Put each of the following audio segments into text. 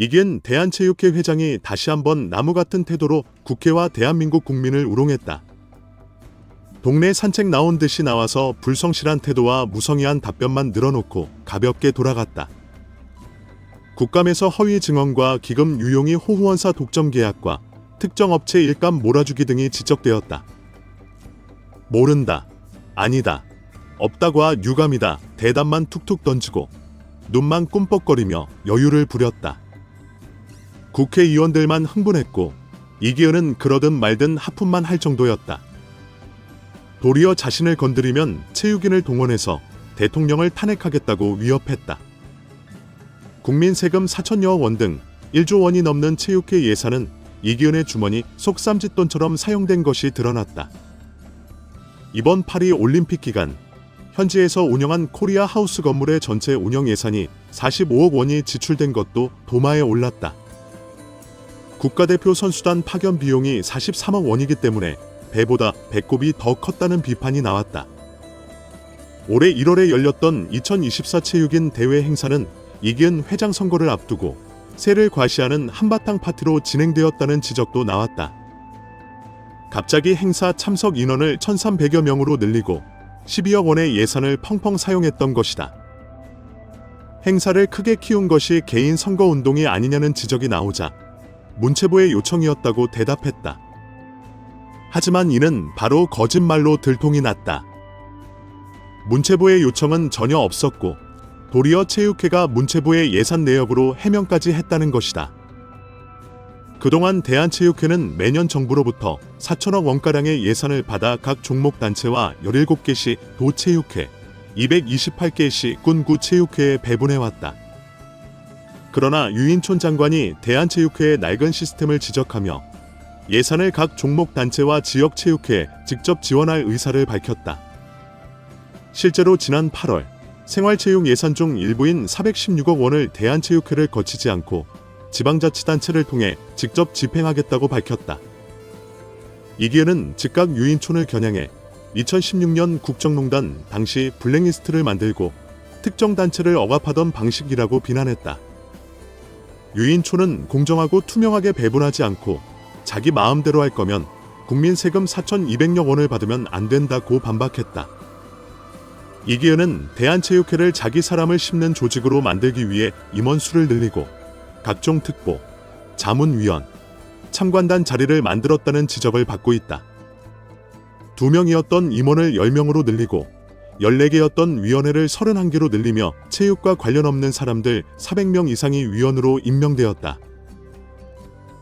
이기은 대한체육회 회장이 다시 한번 나무 같은 태도로 국회와 대한민국 국민을 우롱했다. 동네 산책 나온 듯이 나와서 불성실한 태도와 무성의한 답변만 늘어놓고 가볍게 돌아갔다. 국감에서 허위 증언과 기금 유용이 호후원사 독점 계약과 특정 업체 일감 몰아주기 등이 지적되었다. 모른다, 아니다, 없다고와 유감이다 대답만 툭툭 던지고 눈만 꿈뻑거리며 여유를 부렸다. 국회의원들만 흥분했고 이기은은 그러든 말든 하품만 할 정도였다. 도리어 자신을 건드리면 체육인을 동원해서 대통령을 탄핵하겠다고 위협했다. 국민 세금 4천여 원 등 1조 원이 넘는 체육회 예산은 이기은의 주머니 속삼짓돈처럼 사용된 것이 드러났다. 이번 파리 올림픽 기간 현지에서 운영한 코리아 하우스 건물의 전체 운영 예산이 45억 원이 지출된 것도 도마에 올랐다. 국가대표 선수단 파견 비용이 43억 원이기 때문에 배보다 배꼽이 더 컸다는 비판이 나왔다. 올해 1월에 열렸던 2024 체육인 대회 행사는 이기은 회장 선거를 앞두고 세를 과시하는 한바탕 파티로 진행되었다는 지적도 나왔다. 갑자기 행사 참석 인원을 1,300여 명으로 늘리고 12억 원의 예산을 펑펑 사용했던 것이다. 행사를 크게 키운 것이 개인 선거운동이 아니냐는 지적이 나오자 문체부의 요청이었다고 대답했다. 하지만 이는 바로 거짓말로 들통이 났다. 문체부의 요청은 전혀 없었고 도리어 체육회가 문체부의 예산 내역으로 해명까지 했다는 것이다. 그동안 대한체육회는 매년 정부로부터 4천억 원가량의 예산을 받아 각 종목 단체와 17개시 도체육회, 228개시 군구체육회에 배분해왔다. 그러나 유인촌 장관이 대한체육회의 낡은 시스템을 지적하며 예산을 각 종목 단체와 지역체육회에 직접 지원할 의사를 밝혔다. 실제로 지난 8월 생활체육 예산 중 일부인 416억 원을 대한체육회를 거치지 않고 지방자치단체를 통해 직접 집행하겠다고 밝혔다. 이기은은 즉각 유인촌을 겨냥해 2016년 국정농단 당시 블랙리스트를 만들고 특정 단체를 억압하던 방식이라고 비난했다. 유인촌은 공정하고 투명하게 배분하지 않고 자기 마음대로 할 거면 국민 세금 4,200여 원을 받으면 안 된다고 반박했다. 이기은은 대한체육회를 자기 사람을 심는 조직으로 만들기 위해 임원 수를 늘리고 각종 특보, 자문위원, 참관단 자리를 만들었다는 지적을 받고 있다. 2명이었던 임원을 10명으로 늘리고 14개였던 위원회를 31개로 늘리며 체육과 관련 없는 사람들 400명 이상이 위원으로 임명되었다.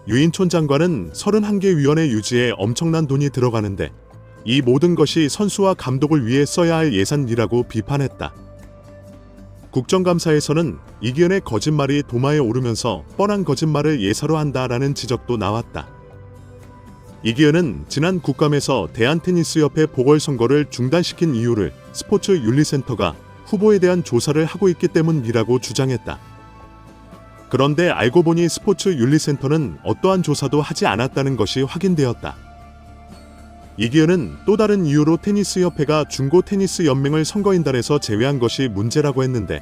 유인촌 장관은 31개 위원회 유지에 엄청난 돈이 들어가는데 이 모든 것이 선수와 감독을 위해 써야 할 예산이라고 비판했다. 국정감사에서는 이기은의 거짓말이 도마에 오르면서 뻔한 거짓말을 예사로 한다라는 지적도 나왔다. 이기은은 지난 국감에서 대한테니스협회 보궐선거를 중단시킨 이유를 스포츠윤리센터가 후보에 대한 조사를 하고 있기 때문이라고 주장했다. 그런데 알고 보니 스포츠윤리센터는 어떠한 조사도 하지 않았다는 것이 확인되었다. 이기은은 또 다른 이유로 테니스협회가 중고테니스연맹을 선거인단에서 제외한 것이 문제라고 했는데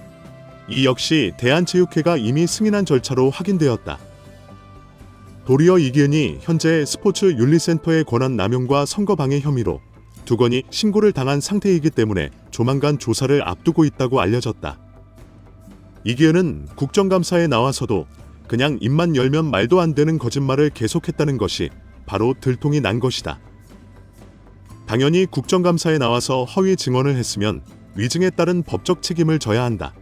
이 역시 대한체육회가 이미 승인한 절차로 확인되었다. 도리어 이기은이 현재 스포츠윤리센터의 권한 남용과 선거방해 혐의로 2건이 신고를 당한 상태이기 때문에 조만간 조사를 앞두고 있다고 알려졌다. 이기은은 국정감사에 나와서도 그냥 입만 열면 말도 안 되는 거짓말을 계속했다는 것이 바로 들통이 난 것이다. 당연히 국정감사에 나와서 허위 증언을 했으면 위증에 따른 법적 책임을 져야 한다.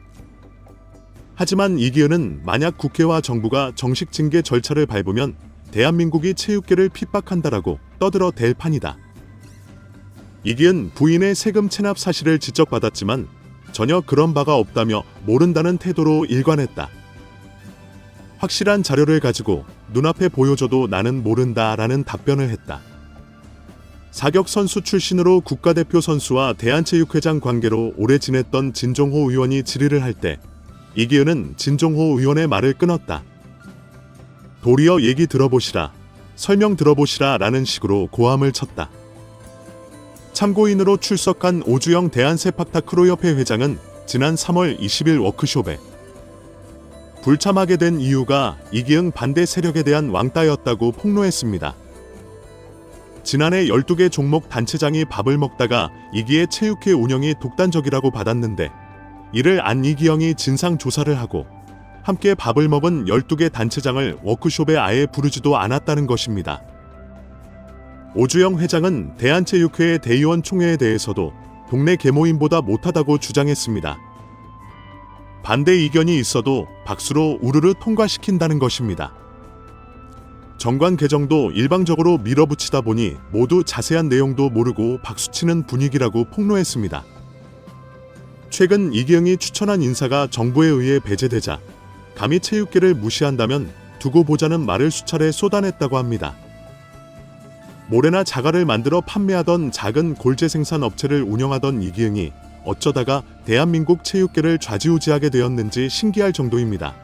하지만 이기은은 만약 국회와 정부가 정식 징계 절차를 밟으면 대한민국이 체육계를 핍박한다라고 떠들어 댈 판이다. 이기은 부인의 세금 체납 사실을 지적받았지만 전혀 그런 바가 없다며 모른다는 태도로 일관했다. 확실한 자료를 가지고 눈앞에 보여줘도 나는 모른다라는 답변을 했다. 사격 선수 출신으로 국가대표 선수와 대한체육회장 관계로 오래 지냈던 진종호 의원이 질의를 할 때 이기은은 진종호 의원의 말을 끊었다. 도리어 얘기 들어보시라, 설명 들어보시라 라는 식으로 고함을 쳤다. 참고인으로 출석한 오주영 대한세팍타크로협회 회장은 지난 3월 20일 워크숍에 불참하게 된 이유가 이기흥 반대 세력에 대한 왕따였다고 폭로했습니다. 지난해 12개 종목 단체장이 밥을 먹다가 이기의 체육회 운영이 독단적이라고 받았는데 이를 안 이기영이 진상조사를 하고 함께 밥을 먹은 12개 단체장을 워크숍에 아예 부르지도 않았다는 것입니다. 오주영 회장은 대한체육회의 대의원 총회에 대해서도 동네 계모임보다 못하다고 주장했습니다. 반대 의견이 있어도 박수로 우르르 통과시킨다는 것입니다. 정관 개정도 일방적으로 밀어붙이다 보니 모두 자세한 내용도 모르고 박수치는 분위기라고 폭로했습니다. 최근 이기흥이 추천한 인사가 정부에 의해 배제되자 감히 체육계를 무시한다면 두고 보자는 말을 수차례 쏟아냈다고 합니다. 모래나 자갈을 만들어 판매하던 작은 골재 생산 업체를 운영하던 이기흥이 어쩌다가 대한민국 체육계를 좌지우지하게 되었는지 신기할 정도입니다.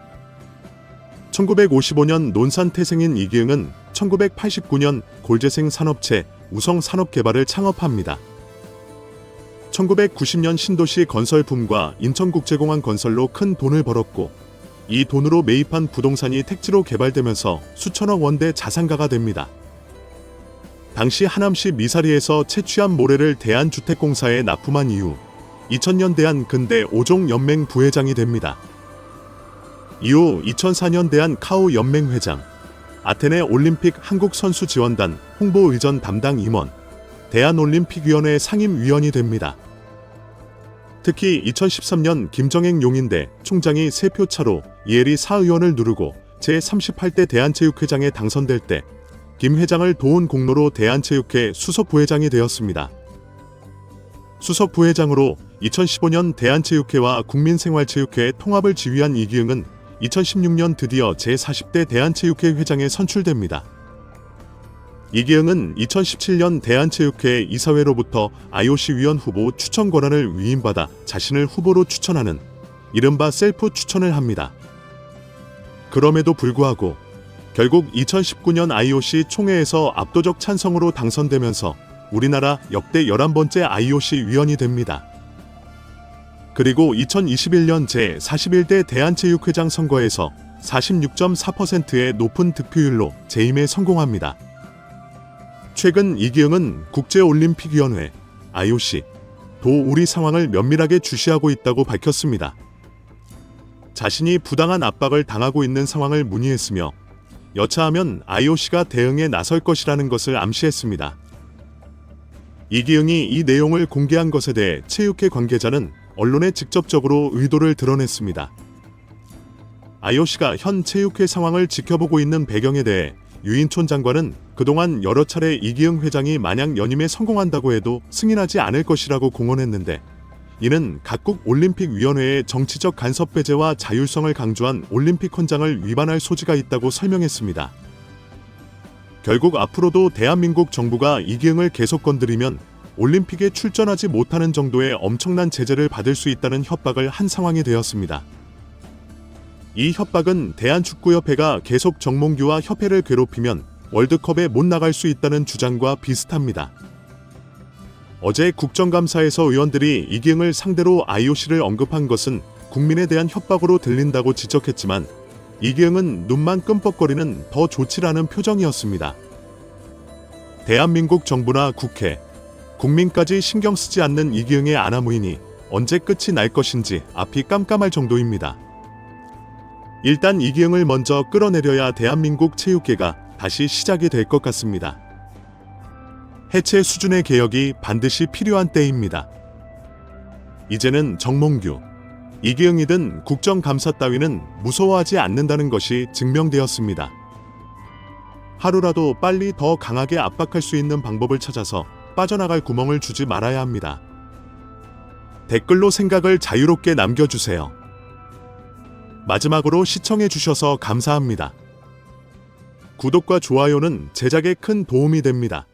1955년 논산 태생인 이기흥은 1989년 골재생 산업체 우성산업개발을 창업합니다. 1990년 신도시 건설붐과 인천국제공항 건설로 큰 돈을 벌었고 이 돈으로 매입한 부동산이 택지로 개발되면서 수천억 원대 자산가가 됩니다. 당시 하남시 미사리에서 채취한 모래를 대한주택공사에 납품한 이후 2000년 대한근대 5종 연맹 부회장이 됩니다. 이후 2004년 대한카오 연맹 회장, 아테네 올림픽 한국선수지원단 홍보의전 담당 임원, 대한올림픽위원회 상임위원이 됩니다. 특히 2013년 김정행 용인대 총장이 3표 차로 이혜리 사의원을 누르고 제38대 대한체육회장에 당선될 때 김 회장을 도운 공로로 대한체육회 수석부회장이 되었습니다. 수석부회장으로 2015년 대한체육회와 국민생활체육회 통합을 지휘한 이기흥은 2016년 드디어 제40대 대한체육회 회장에 선출됩니다. 이기흥은 2017년 대한체육회 이사회로부터 IOC 위원 후보 추천 권한을 위임받아 자신을 후보로 추천하는 이른바 셀프 추천을 합니다. 그럼에도 불구하고 결국 2019년 IOC 총회에서 압도적 찬성으로 당선되면서 우리나라 역대 11번째 IOC 위원이 됩니다. 그리고 2021년 제41대 대한체육회장 선거에서 46.4%의 높은 득표율로 재임에 성공합니다. 최근 이기흥은 국제올림픽위원회, IOC, 도 우리 상황을 면밀하게 주시하고 있다고 밝혔습니다. 자신이 부당한 압박을 당하고 있는 상황을 문의했으며 여차하면 IOC가 대응에 나설 것이라는 것을 암시했습니다. 이기흥이 이 내용을 공개한 것에 대해 체육회 관계자는 언론에 직접적으로 의도를 드러냈습니다. IOC가 현 체육회 상황을 지켜보고 있는 배경에 대해 유인촌 장관은 그동안 여러 차례 이기흥 회장이 만약 연임에 성공한다고 해도 승인하지 않을 것이라고 공언했는데 이는 각국 올림픽위원회의 정치적 간섭 배제와 자율성을 강조한 올림픽 헌장을 위반할 소지가 있다고 설명했습니다. 결국 앞으로도 대한민국 정부가 이기흥을 계속 건드리면 올림픽에 출전하지 못하는 정도의 엄청난 제재를 받을 수 있다는 협박을 한 상황이 되었습니다. 이 협박은 대한축구협회가 계속 정몽규와 협회를 괴롭히면 월드컵에 못 나갈 수 있다는 주장과 비슷합니다. 어제 국정감사에서 의원들이 이기흥을 상대로 IOC를 언급한 것은 국민에 대한 협박으로 들린다고 지적했지만 이기흥은 눈만 끔뻑거리는 더 좋지라는 표정이었습니다. 대한민국 정부나 국회, 국민까지 신경 쓰지 않는 이기흥의 아나무인이 언제 끝이 날 것인지 앞이 깜깜할 정도입니다. 일단 이기흥을 먼저 끌어내려야 대한민국 체육계가 다시 시작이 될 것 같습니다. 해체 수준의 개혁이 반드시 필요한 때입니다. 이제는 정몽규, 이기흥이든 국정감사 따위는 무서워하지 않는다는 것이 증명되었습니다. 하루라도 빨리 더 강하게 압박할 수 있는 방법을 찾아서 빠져나갈 구멍을 주지 말아야 합니다. 댓글로 생각을 자유롭게 남겨주세요. 마지막으로 시청해주셔서 감사합니다. 구독과 좋아요는 제작에 큰 도움이 됩니다.